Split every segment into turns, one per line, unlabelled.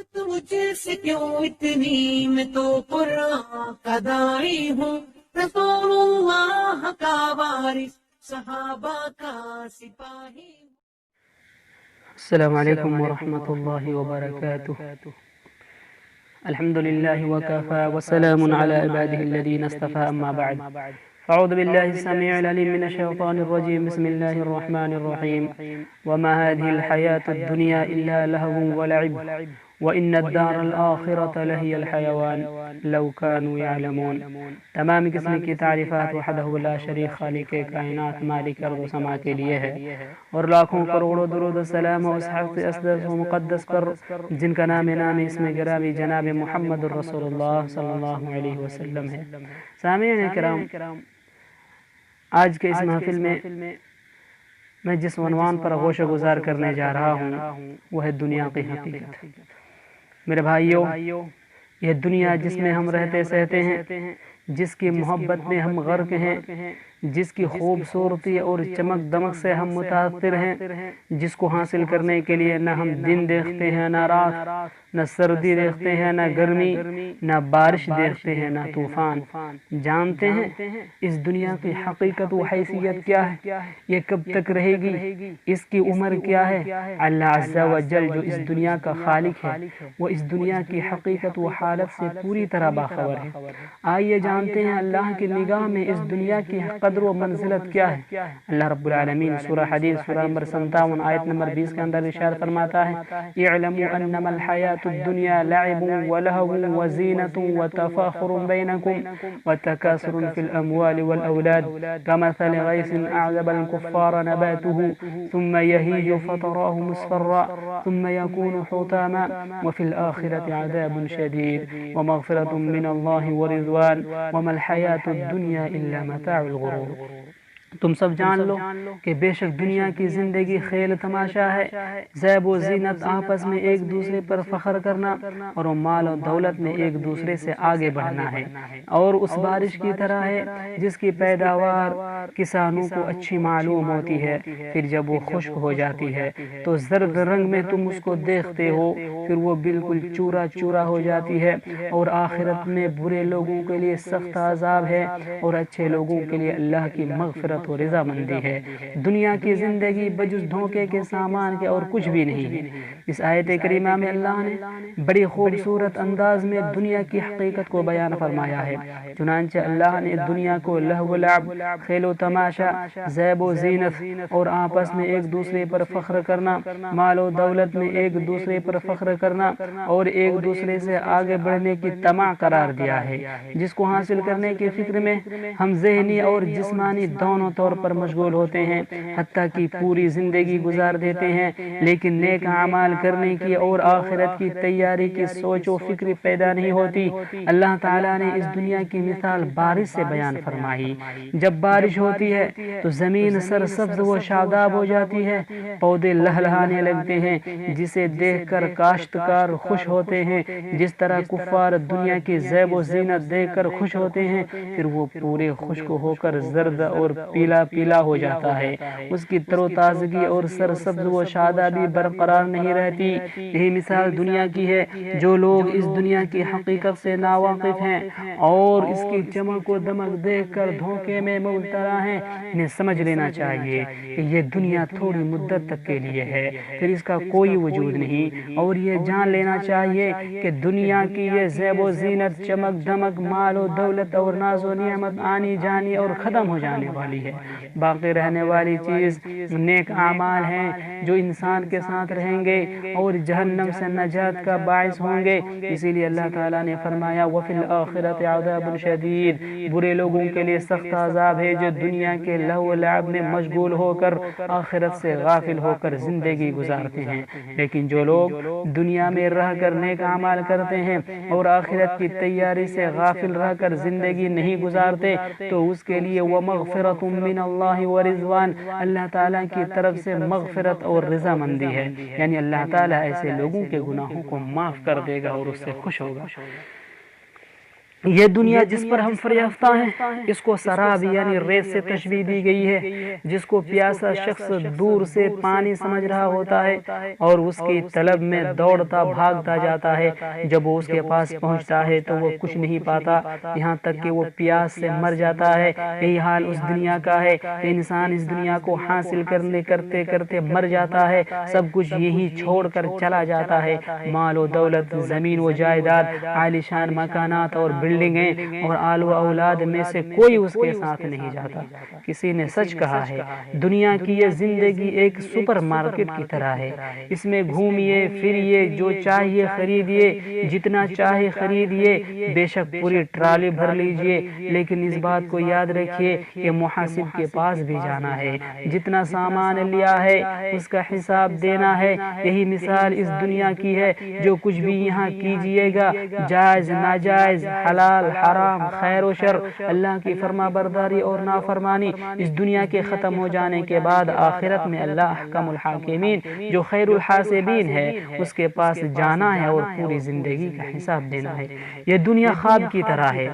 مجھ سے کیوں اتنی میں تو قرآن کا داعی ہوں، رسول اللہ کا وارث، صحابہ کا سپاہی ہوں۔
السلام علیکم ورحمۃ اللہ وبرکاتہ۔ الحمد للہ وکفى وسلام علی عباده الذین اصطفى، اما بعد فاعوذ باللہ السمیع العلیم من الشیطان الرجیم، بسم اللہ الرحمن الرحیم۔ وما هذه الحیاة الدنیا الا لهو ولعب وان الدار الآخرة لهی الحیوان لو كانوا يعلمون۔ تمام قسم کی تعریفات وحدہ لا شریک خالق کائنات مالک ارض و سما کے لیے ہے، اور لاکھوں کروڑوں درود و سلام اس حق اقدس و مقدس پر جن کا نام اسم گرامی جناب محمد الرسول اللہ صلی اللہ علیہ وسلم ہے۔ سامعین کرام، آج کے اس محفل میں میں جس عنوان پر غوشہ گزار کرنے جا رہا ہوں وہ ہے دنیا کی حقیقت۔ میرے بھائیوں، یہ دنیا جس میں ہم رہتے سہتے ہیں، جس کی محبت میں ہم غرق ہیں، جس کی خوبصورتی اور چمک دمک سے ہم متاثر ہیں، جس کو حاصل کرنے کے لیے نہ ہم دن دیکھتے ہیں نہ رات، نہ سردی دیکھتے ہیں نہ گرمی، نہ بارش دیکھتے ہیں نہ طوفان، جانتے ہیں اس دنیا کی حقیقت و حیثیت کیا ہے؟ یہ کب تک رہے گی؟ اس کی عمر کیا ہے؟ اللہ عز و جل جو اس دنیا کا خالق ہے، وہ اس دنیا کی حقیقت و حالت سے پوری طرح باخبر ہے۔ آئیے جانتے ہیں اللہ کی نگاہ میں اس دنیا کی قدر و منزلت کیا ہے۔ اللہ رب العالمین سورہ حدید سورہ نمبر 57 آیت نمبر 20 کے اندر ارشاد فرماتا ہے، اعلموا انما الحیاۃ الدنیا لعب ولہو وزینۃ وتفاخر بینکم وتکاثر فی الاموال والأولاد كمثل غیث اعجب الكفار نباته ثم یہیج فتراه مصفرا ثم یکون حطاما وفی الآخرة عذاب شدید ومغفرة من اللہ ورضوان وما الحیاۃ الدنیا الا متاع الغرور۔ تم سب جان لو کہ بے شک دنیا کی زندگی کھیل تماشا ہے، زیب و زینت، آپس میں ایک دوسرے پر فخر کرنا اور مال و دولت میں ایک دوسرے سے آگے بڑھنا ہے، اور اس بارش کی طرح ہے جس کی پیداوار کسانوں کو اچھی معلوم ہوتی ہے، پھر جب وہ خشک ہو جاتی ہے تو زرد رنگ میں تم اس کو دیکھتے ہو، پھر وہ بالکل چورا چورا ہو جاتی ہے، اور آخرت میں برے لوگوں کے لیے سخت عذاب ہے اور اچھے لوگوں کے لیے اللہ کی مغفرت و رضا مندی ہے۔ دنیا کی زندگی بجز دھوکے کے سامان کے اور کچھ بھی نہیں ہے۔ اس آیت کریمہ میں اللہ نے بڑی خوبصورت انداز میں دنیا کی حقیقت کو بیان فرمایا ہے۔ چنانچہ اللہ نے دنیا کو لہو و لعب، کھیل و تماشا، زیب و زینت اور آپس میں ایک دوسرے پر فخر کرنا، مال و دولت میں ایک دوسرے پر فخر کرنا اور ایک دوسرے سے آگے بڑھنے کی طمع قرار دیا ہے، جس کو حاصل کرنے کی فکر میں ہم ذہنی اور جسمانی دونوں طور پر مشغول ہوتے ہیں، حتیٰ کہ پوری زندگی گزار دیتے ہیں، لیکن نیک اعمال کرنے کی اور آخرت کی تیاری کی سوچ و فکر پیدا نہیں ہوتی۔ اللہ تعالیٰ نے اس دنیا کی مثال بارش سے بیان فرمائی۔ جب بارش ہوتی ہے تو زمین سرسبز و شاداب ہو جاتی ہے، پودے لہلہانے لگتے ہیں، جسے دیکھ کر کاشتکار خوش ہوتے ہیں۔ جس طرح کفار دنیا کی زیب و زینت دیکھ کر خوش ہوتے ہیں، پھر وہ پورے خشک ہو کر زرد اور پیلا پیلا ہو جاتا ہے، اس کی تر و تازگی اور سرسبز و شادابی برقرار نہیں رہتی۔ یہی مثال دنیا کی ہے۔ جو لوگ اس دنیا کی حقیقت سے ناواقف ہیں اور اس کی چمک و دمک دیکھ کر دھوکے میں مبتلا ہیں، انہیں سمجھ لینا چاہیے کہ یہ دنیا تھوڑی مدت تک کے لیے ہے، پھر اس کا کوئی وجود نہیں، اور یہ جان لینا چاہیے کہ دنیا کی یہ زیب و زینت، چمک دمک، مال و دولت اور ناز و نعمت آنی جانی اور ختم ہو جانے والی ہے۔ باقی رہنے والی چیز نیک اعمال ہیں جو انسان کے ساتھ رہیں گے اور جہنم سے نجات کا باعث ہوں گے۔ اسی لیے اللہ تعالیٰ نے فرمایا وَفِي الْآخِرَةِ عَذَابٌ شَدِيدٌ، برے لوگوں کے لیے سخت عذاب ہے جو دنیا کے لہو و لعب میں مشغول ہو کر آخرت سے غافل ہو کر زندگی گزارتے ہیں۔ لیکن جو لوگ دنیا میں رہ کر نیک اعمال کرتے ہیں اور آخرت کی تیاری سے غافل رہ کر زندگی نہیں گزارتے، تو اس کے لیے وَمَغْفِرَةٌ مِّنَ اللَّهِ وَرِضْوَانٌ، اللہ تعالیٰ کی طرف سے مغفرت اور رضا مندی ہے، یعنی اللہ تعالیٰ ایسے لوگوں کے گناہوں کو معاف کر دے گا اور اس سے خوش ہوگا۔ یہ دنیا جس پر ہم فریافتہ ہیں اس کو سراب یعنی ریت سے تشبیہ دی گئی ہے، جس کو پیاسا شخص دور سے پانی سمجھ رہا ہوتا ہے اور اس کی طلب میں دوڑتا بھاگتا جاتا ہے، جب وہ اس کے پاس پہنچتا ہے تو وہ کچھ نہیں پاتا، یہاں تک کہ وہ پیاس سے مر جاتا ہے۔ یہی حال اس دنیا کا ہے، انسان اس دنیا کو حاصل کرتے کرتے مر جاتا ہے، سب کچھ یہی چھوڑ کر چلا جاتا ہے، مال و دولت، زمین و جائیداد، عالیشان مکانات اور بلڈنگیں اور آل و اولاد میں سے کوئی اس کے ساتھ نہیں جاتا۔ کسی نے سچ کہا ہے، دنیا کی یہ زندگی ایک سپر مارکیٹ کی طرح ہے، اس میں گھومیے پھریے، جو چاہیے خریدیے، جتنا چاہے خریدیے، بے شک پوری ٹرالی بھر لیجئے، لیکن اس بات کو یاد رکھیے کہ محاسب کے پاس بھی جانا ہے، جتنا سامان لیا ہے اس کا حساب دینا ہے۔ یہی مثال اس دنیا کی ہے، جو کچھ بھی یہاں کیجئے گا، جائز ناجائز، حلال حرام، خیر و شر، اللہ کی فرما برداری اور نافرمانی، اس دنیا کے ختم ہو جانے کے بعد آخرت میں اللہ احکم الحاکمین جو خیر الحاسبین ہے اس کے پاس جانا ہے اور پوری زندگی کا حساب دینا ہے۔ یہ دنیا خواب کی طرح ہے،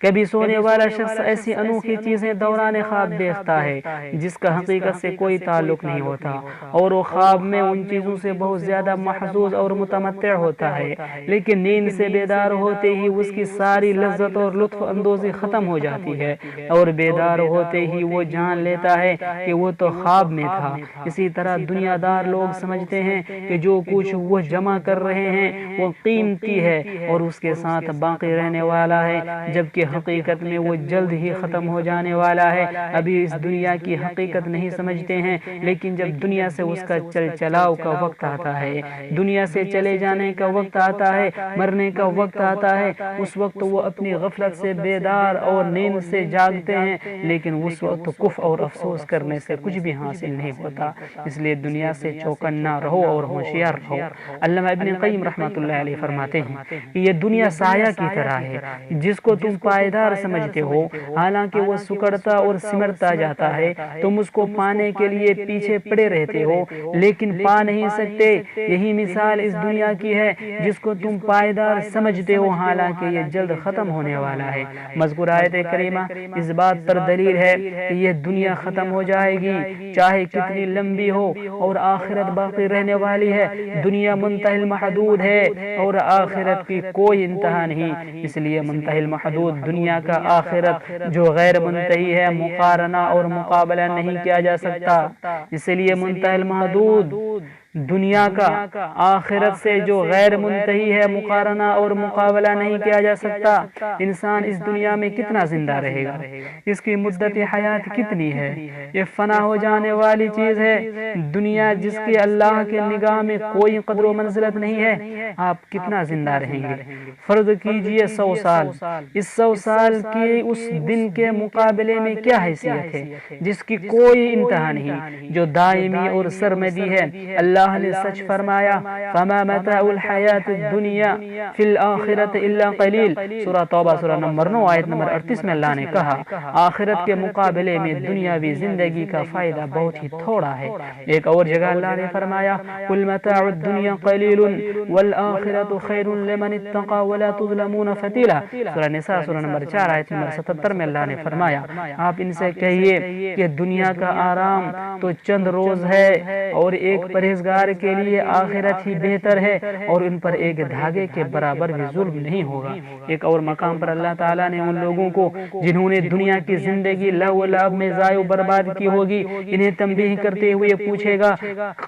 کبھی سونے والا شخص ایسی انوکھی چیزیں دوران خواب دیکھتا ہے جس کا حقیقت سے کوئی تعلق نہیں ہوتا، اور وہ خواب میں ان چیزوں سے بہت زیادہ محظوظ اور متمتع ہوتا ہے، لیکن نیند سے بیدار ہوتے ہی اس کی ساری لذت اور لطف اندوزی ختم ہو جاتی ہے، اور بیدار ہوتے ہی وہ جان لیتا ہے کہ وہ تو خواب میں تھا۔ اسی طرح دنیا دار لوگ سمجھتے ہیں کہ جو کچھ وہ جمع کر رہے ہیں وہ قیمتی ہے اور اس کے ساتھ باقی رہنے والا ہے، جبکہ حقیقت میں وہ جلد ہی ختم ہو جانے والا ہے۔ ابھی اس دنیا کی حقیقت نہیں سمجھتے ہیں، لیکن جب دنیا سے اس کا چل چلاؤ کا وقت آتا ہے، دنیا سے چلے جانے کا وقت آتا ہے، مرنے کا وقت آتا ہے، اس وقت وہ اپنی غفلت سے بیدار اور نیند سے جاگتے ہیں، لیکن اس وقت کف اور افسوس کرنے سے کچھ بھی حاصل نہیں ہوتا۔ اس لیے دنیا سے چوکنا رہو اور ہوشیار رہو۔ علامہ ابن قیم رحمۃ اللہ علیہ فرماتے ہیں کہ یہ دنیا سایہ کی طرح ہے، جس کو تم پائیدار سمجھتے ہو، حالانکہ وہ سکڑتا اور سمٹتا جاتا ہے، تم اس کو پانے کے لیے پیچھے پڑے رہتے ہو لیکن پا نہیں سکتے۔ یہی مثال اس دنیا کی ہے جس کو تم پائیدار سمجھتے ہو، حالانکہ یہ جلد ختم ہونے والا ہے۔ مذکورہ آیت کریمہ اس بات پر دلیل ہے کہ یہ دنیا ختم ہو جائے گی، چاہے کتنی لمبی ہو، اور آخرت باقی رہنے والی ہے۔ دنیا منتہی المحدود ہے اور آخرت کی کوئی انتہا نہیں، اس لیے منتہی المحدود دنیا کا آخرت جو غیر منتہی ہے مقارنہ اور مقابلہ نہیں کیا جا سکتا، اس لیے منتہی المحدود دنیا کا آخرت سے جو غیر منتہی ہے مقارنہ اور مقابلہ نہیں کیا جا سکتا۔ انسان اس دنیا میں کتنا زندہ رہے گا، اس کی مدت حیات کتنی ہے، یہ فنا ہو جانے والی چیز ہے۔ دنیا جس کی اللہ کے نگاہ میں کوئی قدر و منزلت نہیں ہے، آپ کتنا زندہ رہیں گے؟ فرض کیجئے 100 سال، اس 100 سال کی اس دن کے مقابلے میں کیا حیثیت ہے جس کی کوئی انتہا نہیں، جو دائمی اور سرمدی ہے۔ اللہ نے سچ فرمایا، فما متاع الحیات الدنیا فی الاخرۃ الا قلیل، سورہ توبہ سورہ نمبر 9 آیت نمبر 38 میں اللہ نے کہا آخرت کے مقابلے میں دنیاوی زندگی کا فائدہ بہت ہی تھوڑا ہے۔ ایک اور جگہ اللہ نے فرمایا، قل متاع الدنیا قلیل والآخرۃ خیر لمن اتقى ولا تظلمون فتیلا، سورہ نساء سورہ نمبر 4 آیت نمبر 77 میں اللہ نے فرمایا، آپ ان سے کہیے کہ دنیا کا آرام تو چند روز ہے اور ایک پرہیزگار کے لیے آخرت ہی بہتر ہے، اور ان پر ایک دھاگے کے برابر بھی ظلم نہیں ہوگا۔ ایک اور مقام پر اللہ تعالیٰ نے ان لوگوں کو جنہوں نے دنیا کی زندگی لہو و لعب میں ضائع و برباد کی ہوگی، انہیں تنبیہ کرتے ہوئے پوچھے گا،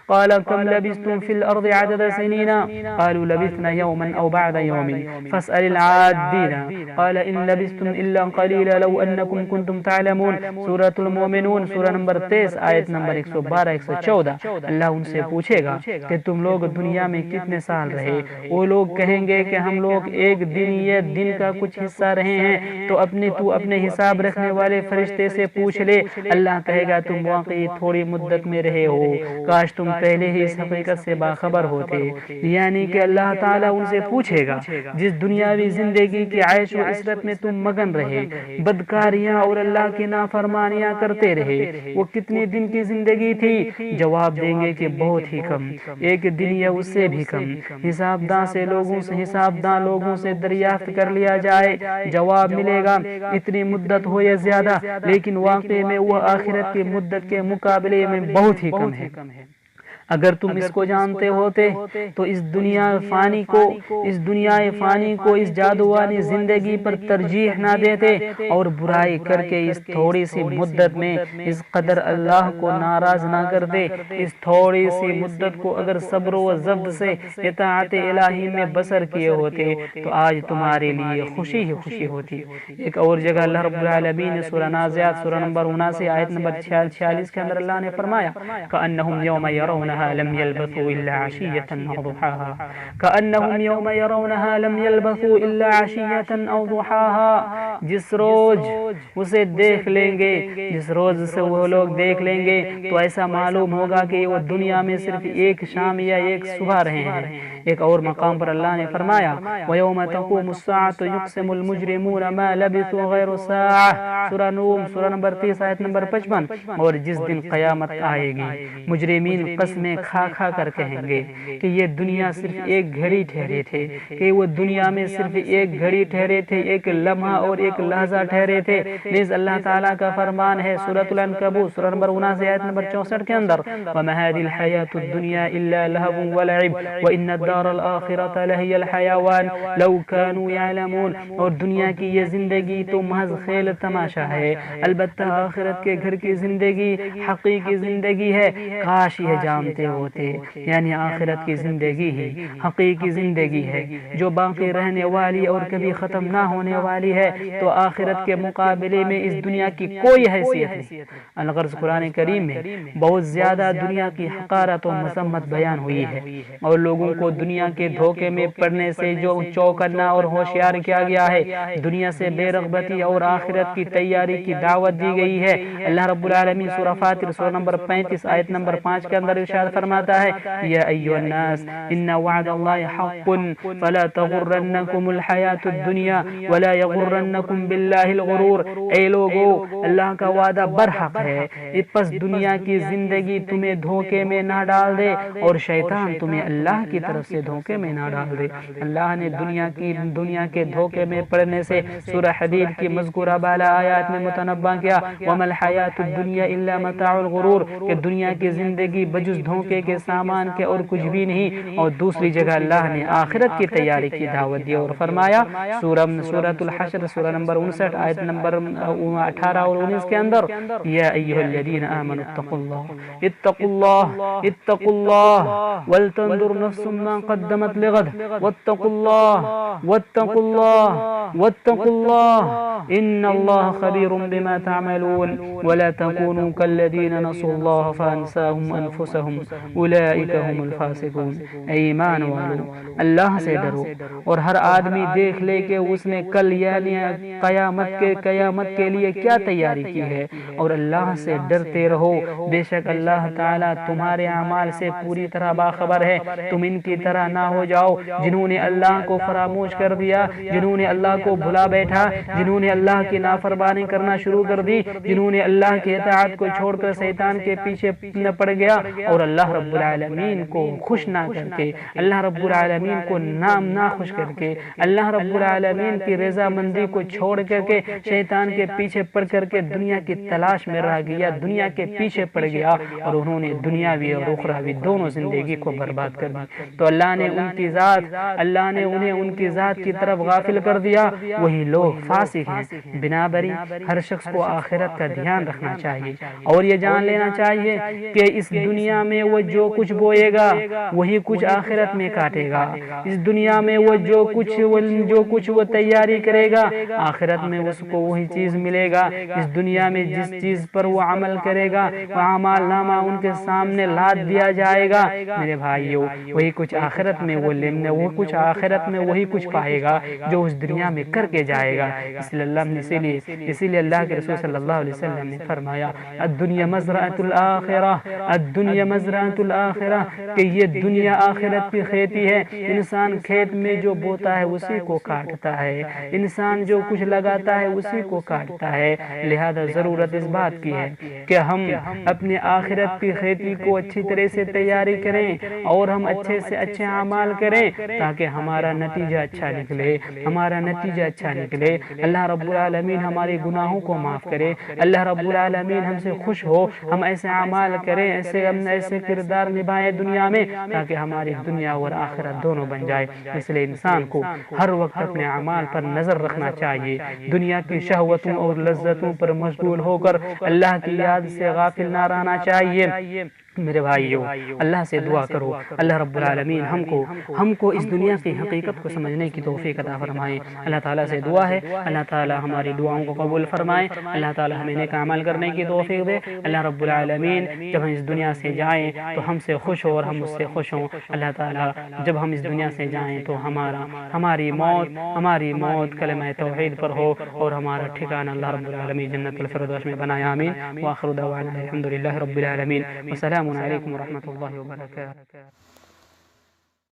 قال کم لبثتم فی الارض عدد سنین قالوا لبثنا یوما او بعد یوم فاسأل العادین قال ان لبثتم الا قلیلا لو انکم کنتم تعلمون، سورۃ المومنون سورہ نمبر 23 آیت نمبر 112 114۔ اللہ ان سے پوچھے گا کہ تم لوگ دنیا میں کتنے سال رہے؟ وہ لوگ کہیں گے کہ ہم لوگ ایک دن یا دن کا کچھ حصہ رہے ہیں، تو اپنے حساب رکھنے والے فرشتے سے پوچھ لے۔ اللہ کہے گا تم واقعی تھوڑی مدت میں رہے ہو، کاش تم پہلے ہی اس حقیقت سے باخبر ہوتے۔ یعنی کہ اللہ تعالیٰ ان سے پوچھے گا جس دنیاوی زندگی کی عیش و عشرت میں تم مگن رہے، بدکاریاں اور اللہ کی نافرمانیاں کرتے رہے، وہ کتنے دن کی زندگی تھی؟ جواب دیں گے کہ بہت ہی ہی کم، ایک دن یا اس سے بھی کم حسابداں لوگوں سے دریافت کر لیا جائے، جواب ملے گا اتنی مدت ہو یا زیادہ، لیکن واقع میں وہ آخرت کی مدت کے مقابلے میں بہت ہی کم ہے۔ اگر تم اس کو جانتے ہوتے تو اس دنیا فانی کو اس جادوانی زندگی پر ترجیح نہ دیتے اور برائی کر کے اس تھوڑی سی مدت میں اس قدر اللہ کو ناراض نہ کرتے۔ اس تھوڑی سی مدت کو اگر صبر و ضبط سے اطاعت الہی میں بسر کیے ہوتے تو آج تمہارے لیے خوشی ہی خوشی ہوتی۔ ایک اور جگہ اللہ رب العالمین نے سورہ نازعات سورہ نمبر 79 آیت نمبر 46 کے اندر اللہ نے فرمایا کأنہم یوم یرونہا لم يلبثوا إلا عشية أو ضحاها كأنهم يوم يرونها لم يلبثوا إلا عشية أو ضحاها۔ جس روز اسے دیکھ لیں گے، جس روز سے وہ لوگ دیکھ لیں گے تو ایسا معلوم ہوگا کہ وہ دنیا میں صرف ایک شام یا ایک صبح رہے ہیں۔ ایک اور مقام پر اللہ نے فرمایا وَيَوْمَ تَقُومُ السَّاعَةُ يُقْسِمُ الْمُجْرِمُونَ مَا لَبِثُوا غَيْرَ سَاعَةٍ، سورہ نوم سورہ نمبر 30 آیت نمبر 55۔ اور جس دن قیامت آئے گی مجرمین قسمیں کھا کھا کر کہیں گے کہ یہ دنیا صرف ایک گھڑی ٹھہرے تھے، کہ وہ دنیا میں صرف ایک گھڑی ٹھہرے تھے، ایک لمحہ اور ایک لحظہ ٹھہرے تھے۔ نیز اللہ تعالیٰ کا فرمان ہے سورۃ العنکبوت سورہ نمبر 79 آیت نمبر 64 کے اندر وَمَا هَٰذِهِ الْحَيَاةُ الدُّنْيَا إِلَّا لَهْوٌ وَلَعِبٌ وَإِنَّ الدَّارَ الْآخِرَةَ لَهِيَ الْحَيَوَانُ لَوْ كَانُوا يَعْلَمُونَ۔ اور دنیا کی یہ زندگی تو محض کھیل تماشا ہے، البتہ آخرت کے گھر کی زندگی حقیقی زندگی ہے، کاش یہ جانتے ہوتے۔ یعنی آخرت کی زندگی ہی حقیقی زندگی ہے جو باقی رہنے والی اور کبھی ختم نہ ہونے والی ہے، تو آخرت کے مقابلے میں اس دنیا کی کوئی حیثیت نہیں۔ الغرض قرآن کریم میں بہت زیادہ دنیا کی حقارت و مذمت بیان ہوئی ہے اور لوگوں کو دنیا کے دھوکے میں پڑنے سے جو چوکنا اور ہوشیار کیا گیا ہے، دنیا سے بے رغبتی اور آخرت کی تیاری کی دعوت دی گئی ہے۔ اللہ رب العالمین سورہ فاطر سورہ نمبر 35 آیت نمبر 5 کے اندر ارشاد فرماتا ہے یا ایھا الناس ان وعد اللہ حق فلا تغرنکم الحیاۃ الدنیا ولا یغرنکم باللہ الغرور۔ اے لوگو، اللہ کا وعدہ برحق ہے، پس دنیا کی زندگی تمہیں دھوکے میں نہ ڈال دے اور شیطان تمہیں اللہ کی طرف سے دھوکے میں نہ ڈال دے۔ اللہ نے دنیا کے دھوکے میں پڑنے سے سورہ حدید کی مذکورہ بالا آیات میں متنبہ کیا وما الحیاۃ الدنیا الا متاع الغرور، کہ دنیا کی زندگی بجز دھوکے کے سامان کے اور کچھ بھی نہیں۔ اور دوسری جگہ اللہ نے آخرت کی تیاری کی دعوت دی اور فرمایا سورۃ الحشر سورہ نمبر 59 آیت نمبر 18 اور 19 کے اندر یا ایھا الذین آمنوا اتقوا اللہ ولتنظر نفس ما قدمت لغد واتقوا اللہ ان اللہ خبیر بما تعملون ولا تكونوا كالذین نسوا اللہ فانساهم انفسهم اولئک هم الفاسقون۔ اے ایمان والو، اللہ سے ڈرو اور ہر آدمی دیکھ لے کہ اس نے کل یعنی قیامت کے لیے کیا تیاری کی ہے، اور اللہ سے ڈرتے رہو، بے شک اللہ تعالیٰ تمہارے اعمال سے پوری طرح باخبر ہے۔ تم ان کی طرح نہ ہو جاؤ جنہوں نے اللہ کو فراموش کر دیا، جنہوں نے اللہ کو بھلا بیٹھا، جنہوں نے اللہ کی نافرمانی کرنا شروع کر دی، جنہوں نے اللہ کی اطاعت کو چھوڑ کر شیطان کے پیچھے پڑ گیا اور اللہ رب العالمین کو خوش نہ کر کے، اللہ رب العالمین کو نہ خوش کر کے، اللہ رب العالمین کی رضا مندی کو چھوڑ کر کے شیطان کے پیچھے پڑ کر کے دنیا کی تلاش میں رہ گیا، دنیا کے پیچھے پڑ گیا اور انہوں نے دنیاوی اور اخروی دونوں زندگی کو برباد کر دی۔ تو اللہ نے انہیں ان کی ذات کی طرف غافل کر دیا، وہی لوگ فاسق ہیں۔ بنابراین ہر شخص کو آخرت کا دھیان رکھنا چاہیے اور یہ جان لینا چاہیے کہ اس دنیا میں وہ جو کچھ بوئے گا وہی کچھ آخرت میں کاٹے گا۔ اس دنیا میں وہ جو کچھ وہ تیاری کرے گا آخرت میں اس کو وہی چیز ملے گا۔ اس دنیا میں جس چیز پر وہ عمل کرے گا وہ اعمال نامہ ان کے سامنے لاد دیا جائے گا۔ میرے بھائیو، وہی کچھ آخرت میں وہی کچھ پائے گا جو اس دنیا میں کر کے جائے گا۔ اسی لیے اللہ کے رسول صلی اللہ علیہ وسلم نے فرمایا الدنیا مزرعۃ الآخرہ، کہ یہ دنیا آخرت کی کھیتی ہے۔ انسان کھیت میں جو بوتا ہے اسی کو کاٹتا ہے، انسان جو کچھ لگاتا ہے اسی کو کاٹتا ہے۔ لہذا ضرورت اس بات کی ہے کہ ہم اپنے آخرت کی کھیتی کو اچھی طرح سے تیاری کریں اور ہم اچھے سے اچھے اعمال کریں تاکہ ہمارا نتیجہ اچھا نکلے، ہمارا نتیجہ اچھا نکلے۔ اللہ رب العالمین ہمارے گناہوں کو معاف کرے، اللہ رب العالمین ہم سے خوش ہو، ہم ایسے اعمال کریں، ایسے کردار نبھائیں دنیا میں تاکہ ہماری دنیا اور آخرت دونوں بن جائے۔ اس لیے انسان کو ہر وقت اپنے اعمال پر نظر رکھنا چاہیے، دنیا کی شہوتوں اور لذتوں پر مشغول ہو کر اللہ کی یاد سے غافل نہ رہنا چاہیے۔ میرے بھائیو، اللہ سے دعا کرو اللہ رب العالمین ہم کو اس دنیا کی حقیقت کو سمجھنے کی توفیق عطا فرمائے۔ اللہ تعالیٰ سے دعا ہے اللہ تعالیٰ ہماری دعاؤں کو قبول فرمائے، اللہ تعالیٰ ہمیں نیک عمل کرنے کی توفیق دے۔ اللہ رب العالمین جب ہم اس دنیا سے جائیں تو ہم سے خوش ہو اور ہم اس سے خوش ہوں۔ اللہ تعالیٰ جب ہم اس دنیا سے جائیں تو ہماری موت کلمہ توحید پر ہو اور ہمارا ٹھکانہ اللہ رب العالمین جنت الفردوس میں بنائے، آمین۔ وآخر دعوانا الحمد للہ رب العالمین، والسلام علیکم ورحمۃ اللہ وبرکاتہ۔